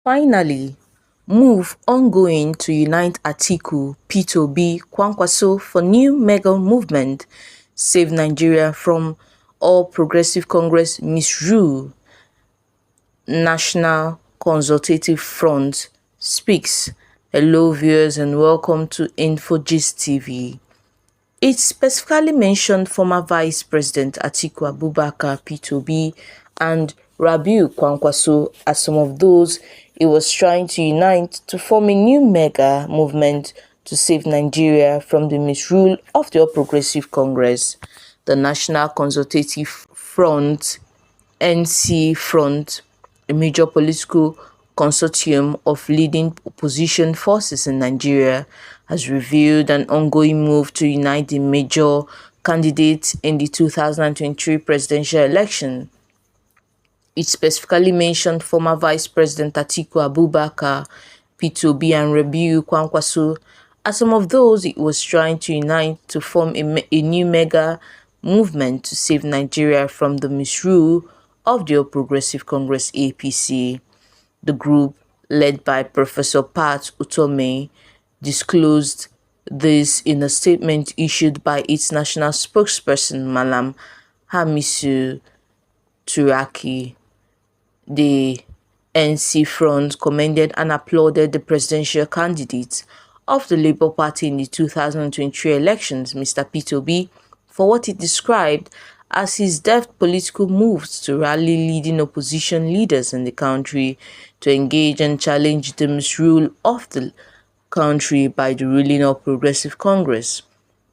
Finally, move ongoing to unite Atiku, P2B, Kwankwaso for new mega movement, save Nigeria from All Progressive Congress misrule. National Consultative Front speaks. Hello viewers and welcome to InfoGist TV. It specifically mentioned former Vice President Atiku Abubakar P2B and Rabiu Kwankwaso as some of those it was trying to unite to form a new mega movement to save Nigeria from the misrule of the All Progressive Congress. The National Consultative Front (NC Front), a major political consortium of leading opposition forces in Nigeria, has revealed an ongoing move to unite the major candidates in the 2023 presidential election. It specifically mentioned former Vice President Atiku Abubakar, P2B and Rabiu Kwankwaso as some of those it was trying to unite to form a new mega movement to save Nigeria from the misrule of the All Progressive Congress (APC). The group, led by Professor Pat Utome, disclosed this in a statement issued by its national spokesperson Malam Hamisu Turaki. The NC Front commended and applauded the presidential candidate of the Labour Party in the 2023 elections, Mr. P2B, for what it described as his deft political moves to rally leading opposition leaders in the country to engage and challenge the misrule of the country by the ruling All Progressive Congress.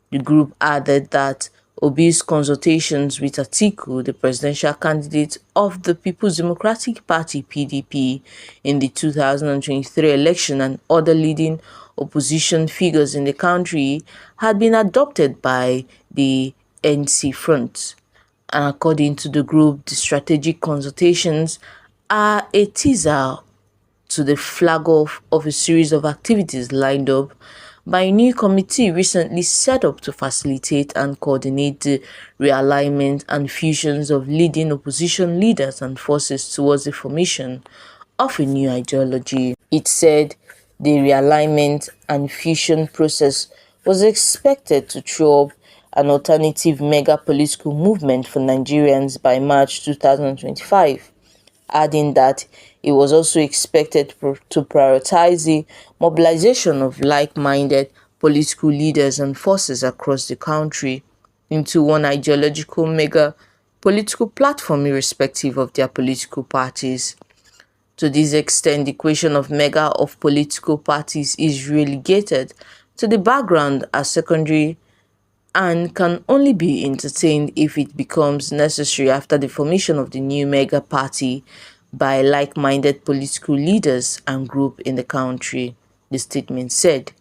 The group added that Obi's consultations with Atiku, the presidential candidate of the People's Democratic Party (PDP) in the 2023 election and other leading opposition figures in the country, had been adopted by the NC Front. And according to the group, the strategic consultations are a teaser to the flag-off of a series of activities lined up by a new committee recently set up to facilitate and coordinate the realignment and fusions of leading opposition leaders and forces towards the formation of a new ideology. It said the realignment and fusion process was expected to throw up an alternative mega political movement for Nigerians by March 2025. Adding that it was also expected to prioritize the mobilization of like-minded political leaders and forces across the country into one ideological mega political platform irrespective of their political parties. To this extent, the question of mega of political parties is relegated to the background as secondary and can only be entertained if it becomes necessary after the formation of the new mega party by like-minded political leaders and groups in the country, the statement said.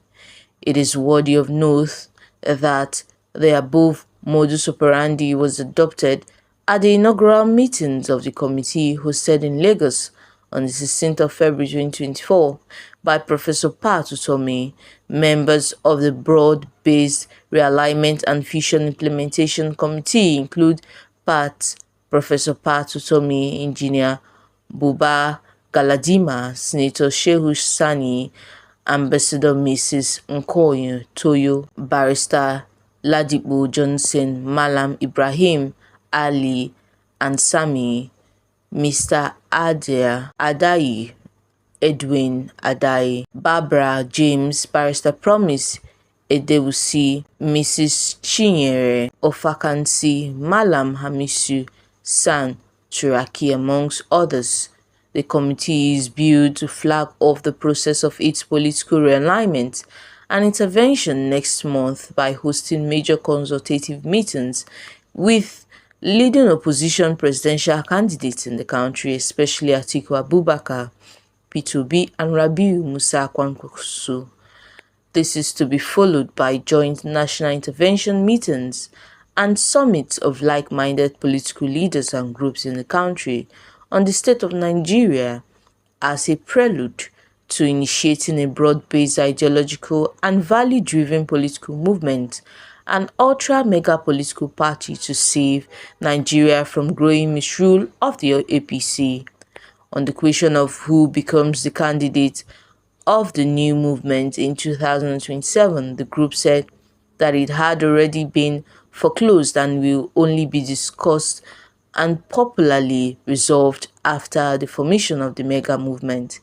It is worthy of note that the above modus operandi was adopted at the inaugural meetings of the committee hosted in Lagos on the 16th of February 2024 by Professor Pat Utome. Members of the broad-based Realignment and Fusion Implementation Committee include Professor Pat Utome, Engineer Buba Galadima, Senator Shehu Sani, Ambassador Mrs. Nkoyo Toyo, Barrister Ladipo Johnson, Malam Ibrahim Ali Ansami, Mr. Adayi, Edwin Adayi, Barbara James, Barrister Promise Edewusi, Mrs. Chinyere Ofakansi, Malam Hamisu San Turaki, amongst others. The committee is built to flag off the process of its political realignment and intervention next month by hosting major consultative meetings with leading opposition presidential candidates in the country, especially Atiku Abubakar, P2B and Rabiu Musa Kwankwaso. This is to be followed by joint national intervention meetings and summits of like-minded political leaders and groups in the country on the state of Nigeria as a prelude to initiating a broad-based ideological and value-driven political movement, an ultra-mega political party to save Nigeria from growing misrule of the APC. On the question of who becomes the candidate of the new movement in 2027, the group said that it had already been foreclosed and will only be discussed and popularly resolved after the formation of the mega movement.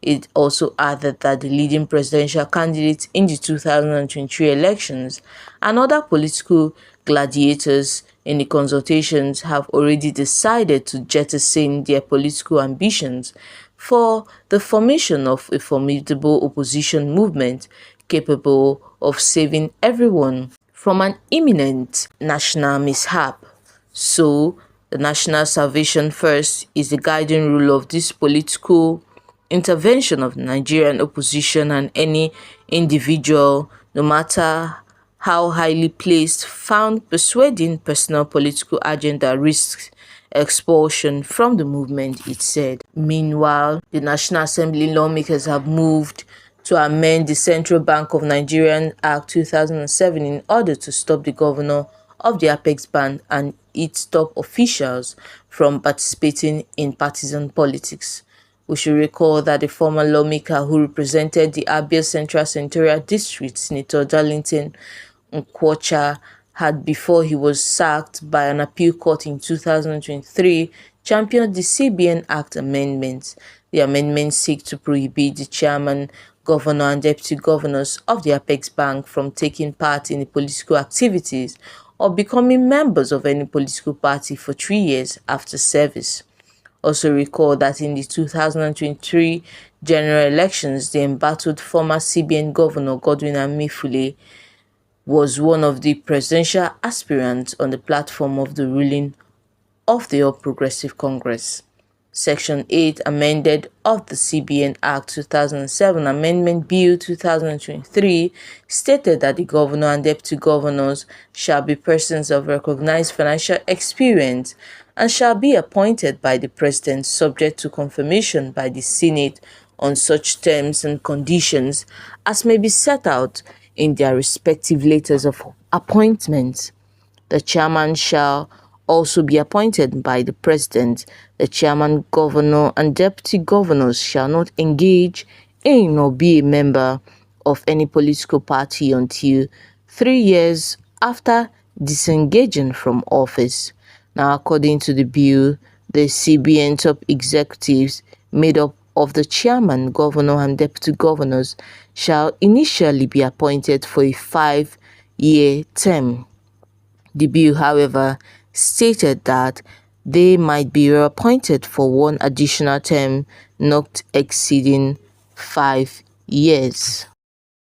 It also added that the leading presidential candidates in the 2023 elections and other political gladiators in the consultations have already decided to jettison their political ambitions for the formation of a formidable opposition movement capable of saving everyone from an imminent national mishap. So, the national salvation first is the guiding rule of this political intervention of the Nigerian opposition, and any individual, no matter how highly placed, found persuading personal political agenda risks expulsion from the movement, it said. Meanwhile, the National Assembly lawmakers have moved to amend the Central Bank of Nigeria Act 2007 in order to stop the governor of the Apex Bank and its top officials from participating in partisan politics. We should recall that the former lawmaker who represented the Abia Central Senatorial District, Senator Darlington Nkwocha, had, before he was sacked by an appeal court in 2023, championed the CBN Act amendments. The amendments seek to prohibit the chairman, governor and deputy governors of the Apex Bank from taking part in the political activities or becoming members of any political party for 3 years after service. Also recall that in the 2023 general elections, the embattled former CBN governor Godwin Emefiele was one of the presidential aspirants on the platform of the ruling of the All Progressive Congress. Section 8 amended of the CBN Act 2007 Amendment Bill 2023 stated that the governor and deputy governors shall be persons of recognized financial experience and shall be appointed by the president subject to confirmation by the Senate on such terms and conditions as may be set out in their respective letters of appointment. The chairman shall also be appointed by the president. The chairman, governor, and deputy governors shall not engage in or be a member of any political party until 3 years after disengaging from office. Now, according to the bill, the CBN top executives, made up of the chairman, governor, and deputy governors, shall initially be appointed for a 5-year term. The bill, however, stated that they might be reappointed for one additional term not exceeding 5 years.